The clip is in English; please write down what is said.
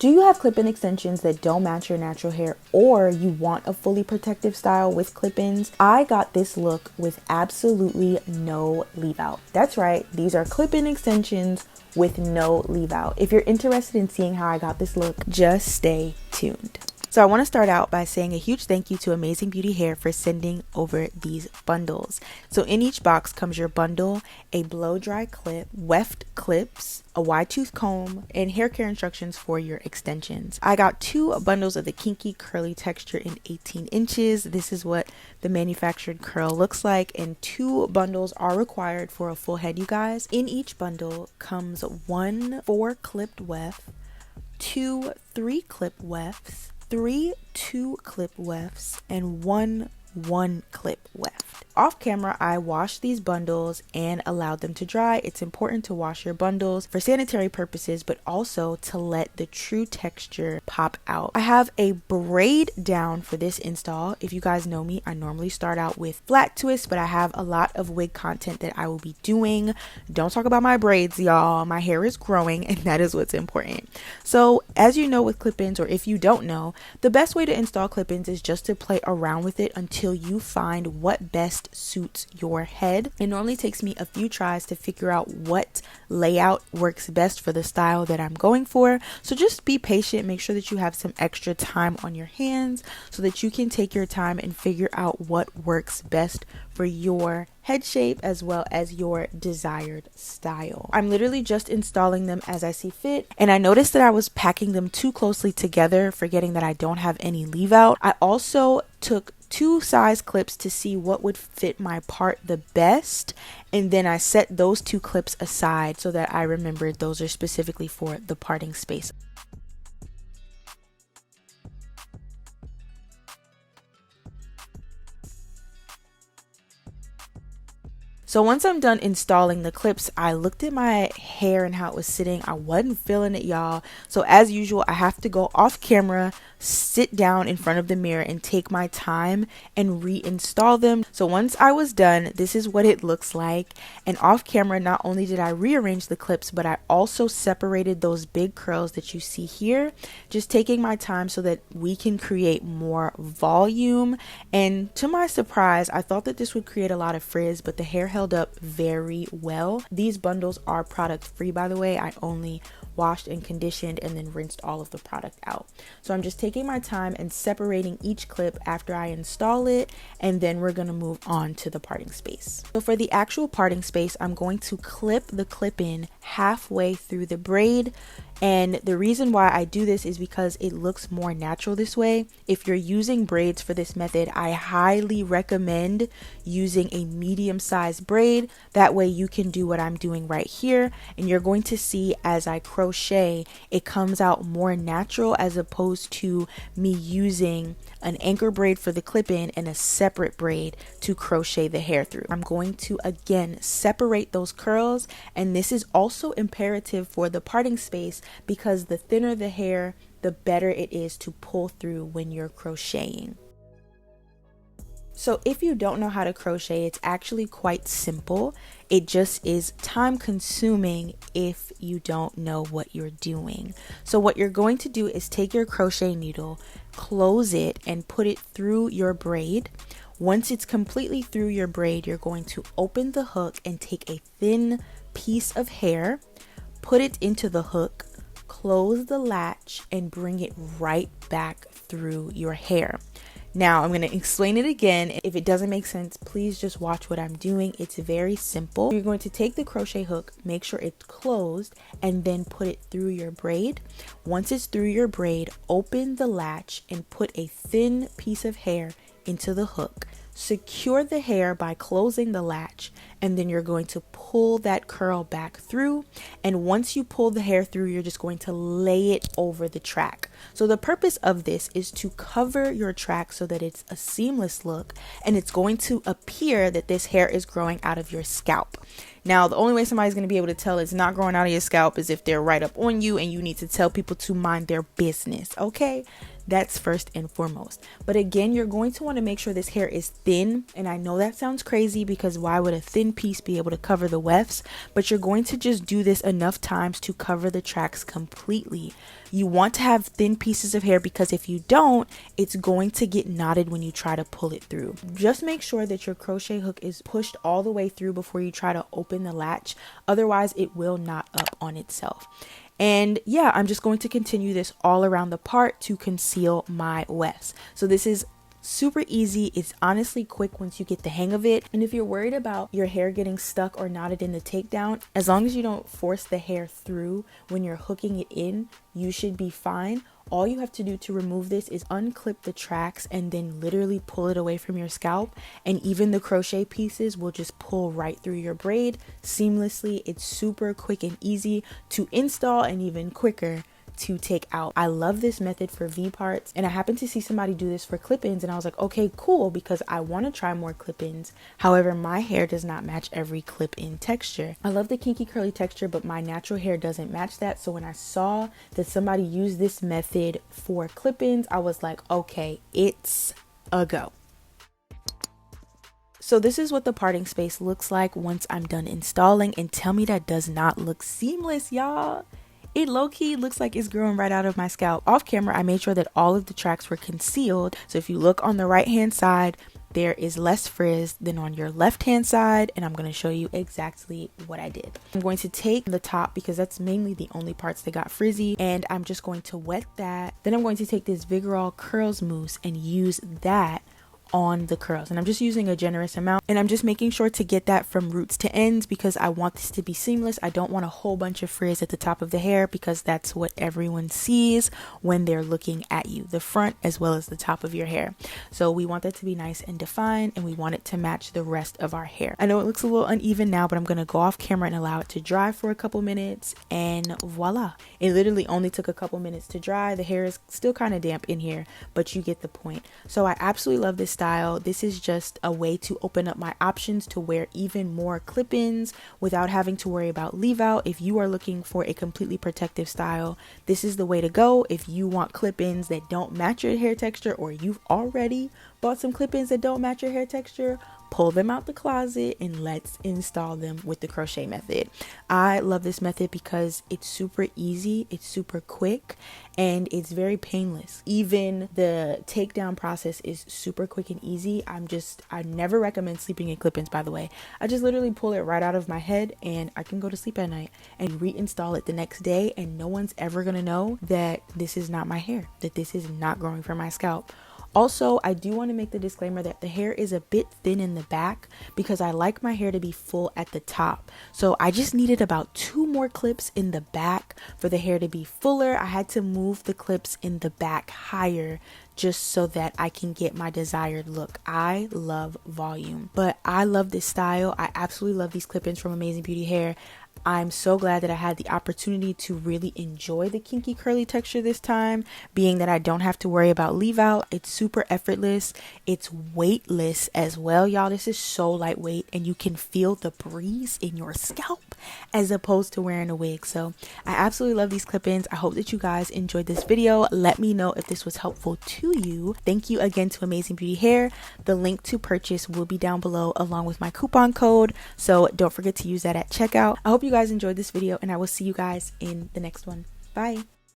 Do you have clip-in extensions that don't match your natural hair, or you want a fully protective style with clip-ins? I got this look with absolutely no leave out. That's right, these are clip-in extensions with no leave out. If you're interested in seeing how I got this look, just stay tuned. So I want to start out by saying a huge thank you to Amazing Beauty Hair for sending over these bundles. So in each box comes your bundle, a blow dry clip, weft clips, a wide tooth comb, and hair care instructions for your extensions. I got 2 bundles of the kinky curly texture in 18 inches. This is what the manufactured curl looks like, and 2 bundles are required for a full head, you guys. In each bundle comes 1 4-clipped weft, 2 3-clip wefts, 3 2-clip wefts, and 1 1-clip weft. Off camera, I washed these bundles and allowed them to dry. It's important to wash your bundles for sanitary purposes, but also to let the true texture pop out. I have a braid down for this install. If you guys know me, I normally start out with flat twists, but I have a lot of wig content that I will be doing. Don't talk about my braids, y'all. My hair is growing, and that is what's important. So as you know with clip-ins, or if you don't know, the best way to install clip-ins is just to play around with it until you find what best suits your head. It normally takes me a few tries to figure out what layout works best for the style that I'm going for. So just be patient, make sure that you have some extra time on your hands so that you can take your time and figure out what works best for your head shape as well as your desired style. I'm literally just installing them as I see fit, and I noticed that I was packing them too closely together, forgetting that I don't have any leave out. I also took 2 size clips to see what would fit my part the best, and then I set those 2 clips aside so that I remembered those are specifically for the parting space. So once I'm done installing the clips, I looked at my hair and how it was sitting. I wasn't feeling it, y'all. So as usual, I have to go off camera, sit down in front of the mirror and take my time and reinstall them. So once I was done, this is what it looks like. And off camera, not only did I rearrange the clips, but I also separated those big curls that you see here, just taking my time so that we can create more volume. And to my surprise, I thought that this would create a lot of frizz, but the hair held up very well. These bundles are product free, by the way. I only washed and conditioned and then rinsed all of the product out. So I'm just taking my time and separating each clip after I install it, and then we're going to move on to the parting space. So for the actual parting space, I'm going to clip the clip in halfway through the braid. And the reason why I do this is because it looks more natural this way. If you're using braids for this method, I highly recommend using a medium-sized braid. That way you can do what I'm doing right here, and you're going to see as I crochet, it comes out more natural as opposed to me using an anchor braid for the clip-in and a separate braid to crochet the hair through. I'm going to again separate those curls, and this is also imperative for the parting space because the thinner the hair, the better it is to pull through when you're crocheting. So if you don't know how to crochet, it's actually quite simple. It just is time consuming if you don't know what you're doing. So what you're going to do is take your crochet needle, close it, and put it through your braid. Once it's completely through your braid, you're going to open the hook and take a thin piece of hair, put it into the hook, close the latch, and bring it right back through your hair. Now, I'm going to explain it again. If it doesn't make sense, please just watch what I'm doing. It's very simple. You're going to take the crochet hook, make sure it's closed, and then put it through your braid. Once it's through your braid, open the latch and put a thin piece of hair into the hook. Secure the hair by closing the latch, and then you're going to pull that curl back through. And once you pull the hair through, you're just going to lay it over the track. So the purpose of this is to cover your track so that it's a seamless look, and it's going to appear that this hair is growing out of your scalp. Now, the only way somebody's going to be able to tell it's not growing out of your scalp is if they're right up on you and you need to tell people to mind their business, okay? That's first and foremost. But again, you're going to want to make sure this hair is thin. And I know that sounds crazy because why would a thin piece be able to cover the wefts? But you're going to just do this enough times to cover the tracks completely. You want to have thin pieces of hair because if you don't, it's going to get knotted when you try to pull it through. Just make sure that your crochet hook is pushed all the way through before you try to open the latch. Otherwise, it will knot up on itself. And yeah, I'm just going to continue this all around the part to conceal my wefts. So this is super easy. It's honestly quick once you get the hang of it. And if you're worried about your hair getting stuck or knotted in the takedown, as long as you don't force the hair through when you're hooking it in, you should be fine. All you have to do to remove this is unclip the tracks and then literally pull it away from your scalp, and even the crochet pieces will just pull right through your braid seamlessly. It's super quick and easy to install and even quicker to take out. I love this method for V parts, and I happened to see somebody do this for clip-ins and I was like, okay, cool, because I want to try more clip-ins. However, my hair does not match every clip-in texture. I love the kinky curly texture, but my natural hair doesn't match that. So when I saw that somebody used this method for clip-ins, I was like, okay, it's a go. So this is what the parting space looks like once I'm done installing, and tell me that does not look seamless, y'all. It low-key looks like it's growing right out of my scalp. Off camera, I made sure that all of the tracks were concealed. So if you look on the right-hand side, there is less frizz than on your left-hand side, and I'm going to show you exactly what I did. I'm going to take the top because that's mainly the only parts that got frizzy, and I'm just going to wet that. Then I'm going to take this Vigorol Curls Mousse and use that on the curls, and I'm just using a generous amount, and I'm just making sure to get that from roots to ends because I want this to be seamless. I don't want a whole bunch of frizz at the top of the hair because that's what everyone sees when they're looking at you, the front as well as the top of your hair. So we want that to be nice and defined, and we want it to match the rest of our hair. I know it looks a little uneven now, but I'm going to go off camera and allow it to dry for a couple minutes, and voila. It literally only took a couple minutes to dry. The hair is still kind of damp in here, but you get the point. So I absolutely love this style. This is just a way to open up my options to wear even more clip-ins without having to worry about leave out. If you are looking for a completely protective style, this is the way to go. If you want clip-ins that don't match your hair texture, or you've already bought some clip-ins that don't match your hair texture, pull them out the closet and let's install them with the crochet method. I love this method because it's super easy, it's super quick, and it's very painless. Even the takedown process is super quick and easy. I never recommend sleeping in clip-ins, by the way. I just literally pull it right out of my head and I can go to sleep at night and reinstall it the next day, and no one's ever gonna know that this is not my hair, that this is not growing from my scalp. Also, I do want to make the disclaimer that the hair is a bit thin in the back because I like my hair to be full at the top. So I just needed about 2 more clips in the back for the hair to be fuller. I had to move the clips in the back higher just so that I can get my desired look. I love volume, but I love this style. I absolutely love these clip-ins from Amazing Beauty Hair. I'm so glad that I had the opportunity to really enjoy the kinky curly texture this time, being that I don't have to worry about leave out. It's super effortless. It's weightless as well, y'all. This is so lightweight, and you can feel the breeze in your scalp as opposed to wearing a wig. So I absolutely love these clip-ins. I hope that you guys enjoyed this video. Let me know if this was helpful to you. Thank you again to Amazing Beauty Hair. The link to purchase will be down below along with my coupon code, so don't forget to use that at checkout. I hope you guys enjoyed this video, and I will see you guys in the next one. Bye.